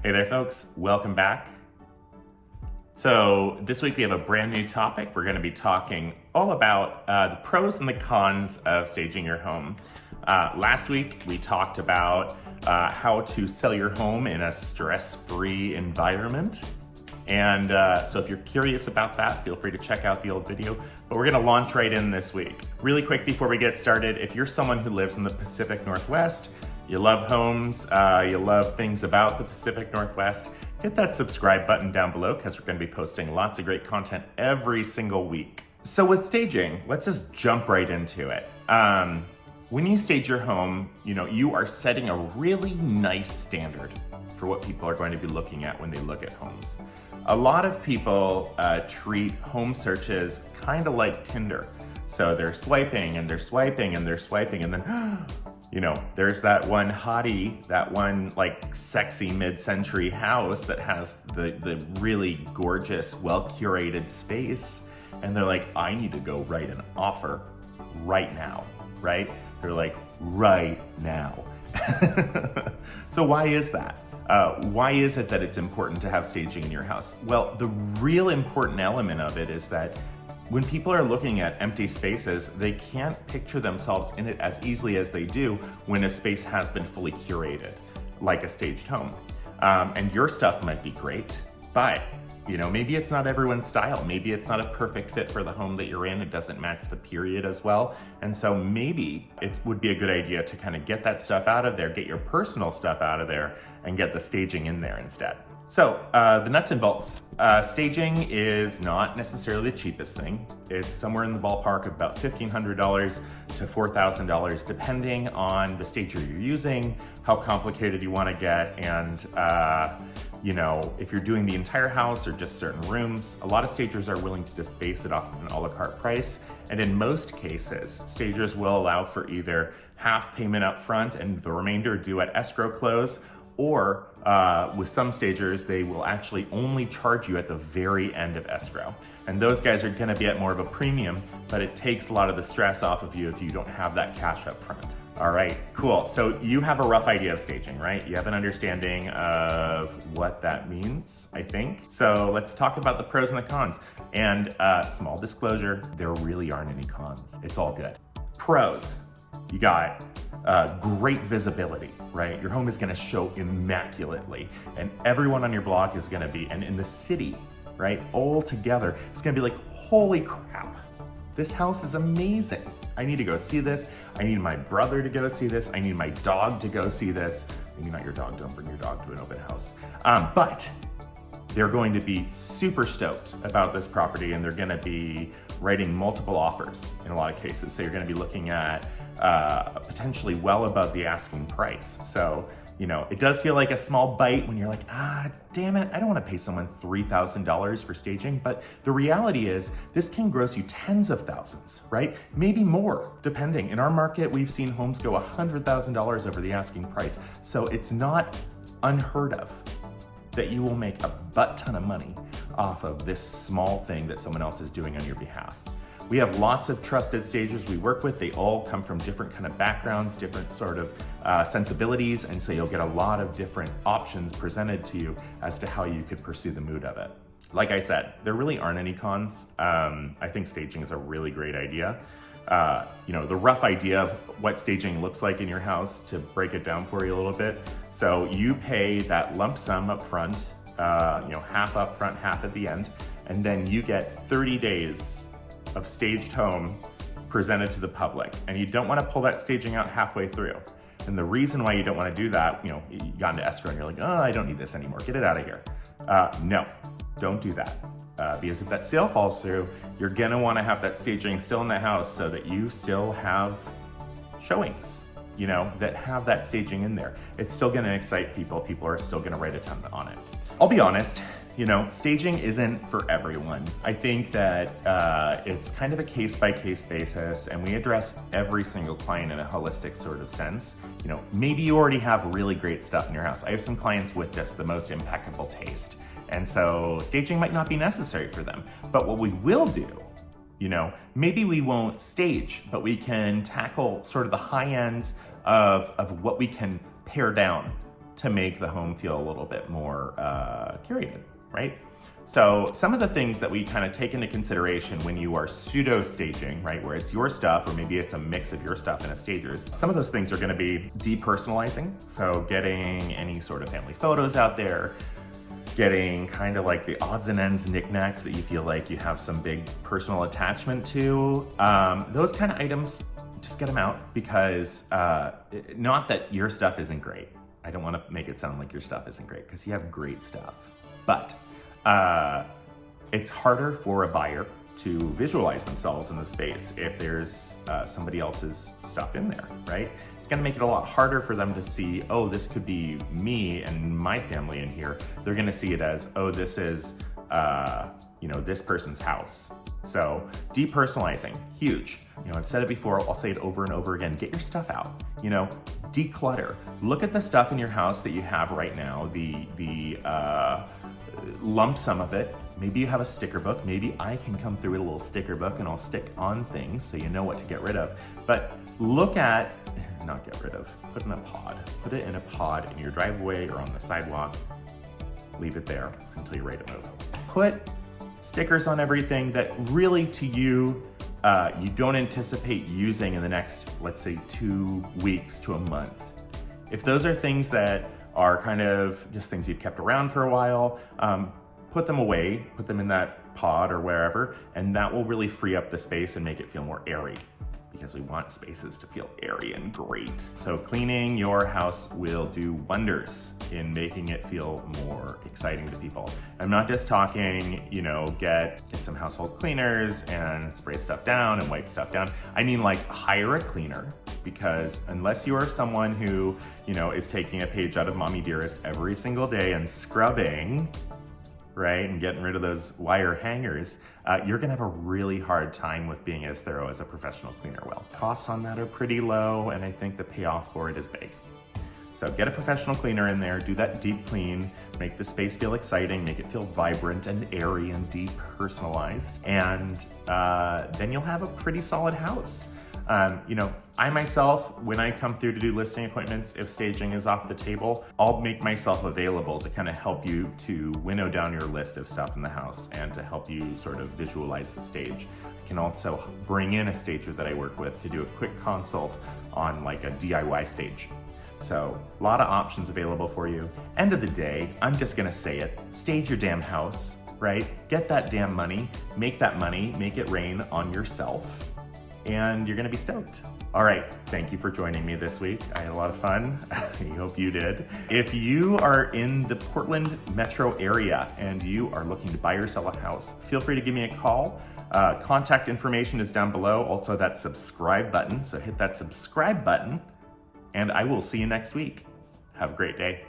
Hey there folks, welcome back. So this week we have a brand new topic. We're going to be talking all about the pros and the cons of staging your home. Last week we talked about how to sell your home in a stress-free environment. And so if you're curious about that, feel free to check out the old video, but we're gonna launch right in this week. Really quick before we get started, if you're someone who lives in the Pacific Northwest, you love homes, you love things about the Pacific Northwest, hit that subscribe button down below because we're gonna be posting lots of great content every single week. So with staging, let's just jump right into it. When you stage your home, you are setting a really nice standard for what people are going to be looking at when they look at homes. A lot of people treat home searches kind of like Tinder. So they're swiping and they're swiping and they're swiping and then, there's that one hottie, that one like sexy mid-century house that has the really gorgeous, well-curated space. And they're like, I need to go write an offer right now, right? They're like, right now. So why is that? Why is it that it's important to have staging in your house? Well, the real important element of it is that when people are looking at empty spaces, they can't picture themselves in it as easily as they do when a space has been fully curated, like a staged home. And your stuff might be great, but maybe it's not everyone's style. Maybe it's not a perfect fit for the home that you're in. It doesn't match the period as well. And so maybe it would be a good idea to kind of get that stuff out of there, get your personal stuff out of there, and get the staging in there instead. So the nuts and bolts. Staging is not necessarily the cheapest thing. It's somewhere in the ballpark of about $1,500 to $4,000, depending on the stager you're using, how complicated you want to get, and if you're doing the entire house or just certain rooms. A lot of stagers are willing to just base it off of an a la carte price. And in most cases, stagers will allow for either half payment up front and the remainder due at escrow close, or with some stagers, they will actually only charge you at the very end of escrow. And those guys are gonna be at more of a premium, but it takes a lot of the stress off of you if you don't have that cash up front. All right, cool. So you have a rough idea of staging, right? You have an understanding of what that means, I think. So let's talk about the pros and the cons. And small disclosure, there really aren't any cons. It's all good. Pros, you got great visibility, right? Your home is gonna show immaculately, and everyone on your block is gonna be, and in the city, right, all together, it's gonna be like, holy crap, this house is amazing. I need to go see this. I need my brother to go see this. I need my dog to go see this. Maybe not your dog, don't bring your dog to an open house. But they're going to be super stoked about this property, and they're gonna be writing multiple offers in a lot of cases. So you're gonna be looking at potentially well above the asking price. So, it does feel like a small bite when you're like, damn it, I don't want to pay someone $3,000 for staging. But the reality is this can gross you tens of thousands, right? Maybe more, depending. In our market, we've seen homes go $100,000 over the asking price. So it's not unheard of that you will make a butt ton of money off of this small thing that someone else is doing on your behalf. We have lots of trusted stagers we work with. They all come from different kind of backgrounds, different sort of sensibilities, and so you'll get a lot of different options presented to you as to how you could pursue the mood of it. Like I said, there really aren't any cons. I think staging is a really great idea. The rough idea of what staging looks like in your house, to break it down for you a little bit. So you pay that lump sum up front, half up front, half at the end, and then you get 30 days of staged home presented to the public. And you don't want to pull that staging out halfway through. And the reason why you don't want to do that, you got into escrow and you're like, I don't need this anymore, get it out of here. No, don't do that. Because if that sale falls through, you're gonna want to have that staging still in the house so that you still have showings, that have that staging in there. It's still gonna excite people. People are still gonna write a ton on it. I'll be honest, staging isn't for everyone. I think that it's kind of a case-by-case basis, and we address every single client in a holistic sort of sense. Maybe you already have really great stuff in your house. I have some clients with just the most impeccable taste, and so staging might not be necessary for them. But what we will do, maybe we won't stage, but we can tackle sort of the high ends of what we can pare down to make the home feel a little bit more curated, right? So some of the things that we kind of take into consideration when you are pseudo staging, right, where it's your stuff or maybe it's a mix of your stuff and a stager's, some of those things are going to be depersonalizing. So getting any sort of family photos out there, getting kind of like the odds and ends knickknacks that you feel like you have some big personal attachment to. Those kind of items, just get them out, because not that your stuff isn't great. I don't want to make it sound like your stuff isn't great, because you have great stuff. But it's harder for a buyer to visualize themselves in the space if there's somebody else's stuff in there, right? It's gonna make it a lot harder for them to see, oh, this could be me and my family in here. They're gonna see it as, oh, this is, this person's house. So depersonalizing, huge. I've said it before, I'll say it over and over again. Get your stuff out, declutter. Look at the stuff in your house that you have right now, the lump sum of it. Maybe you have a sticker book. Maybe I can come through with a little sticker book and I'll stick on things so you know what to get rid of. But look at, not get rid of, put in a pod. Put it in a pod in your driveway or on the sidewalk. Leave it there until you're ready to move. Put stickers on everything that really to you, you don't anticipate using in the next, let's say, 2 weeks to a month. If those are things that are kind of just things you've kept around for a while, put them away, put them in that pod or wherever, and that will really free up the space and make it feel more airy, because we want spaces to feel airy and great. So cleaning your house will do wonders in making it feel more exciting to people. I'm not just talking, get some household cleaners and spray stuff down and wipe stuff down. I mean, like, hire a cleaner, because unless you are someone who, is taking a page out of Mommy Dearest every single day and scrubbing, right, and getting rid of those wire hangers, you're gonna have a really hard time with being as thorough as a professional cleaner will. Costs on that are pretty low, and I think the payoff for it is big. So get a professional cleaner in there, do that deep clean, make the space feel exciting, make it feel vibrant and airy and depersonalized, and then you'll have a pretty solid house. I myself, when I come through to do listing appointments, if staging is off the table, I'll make myself available to kind of help you to winnow down your list of stuff in the house and to help you sort of visualize the stage. I can also bring in a stager that I work with to do a quick consult on like a DIY stage. So a lot of options available for you. End of the day, I'm just gonna say it, stage your damn house, right? Get that damn money, make that money, make it rain on yourself, and you're gonna be stoked. All right, thank you for joining me this week. I had a lot of fun. I hope you did. If you are in the Portland metro area and you are looking to buy or sell a house, feel free to give me a call. Contact information is down below. Also that subscribe button. So hit that subscribe button and I will see you next week. Have a great day.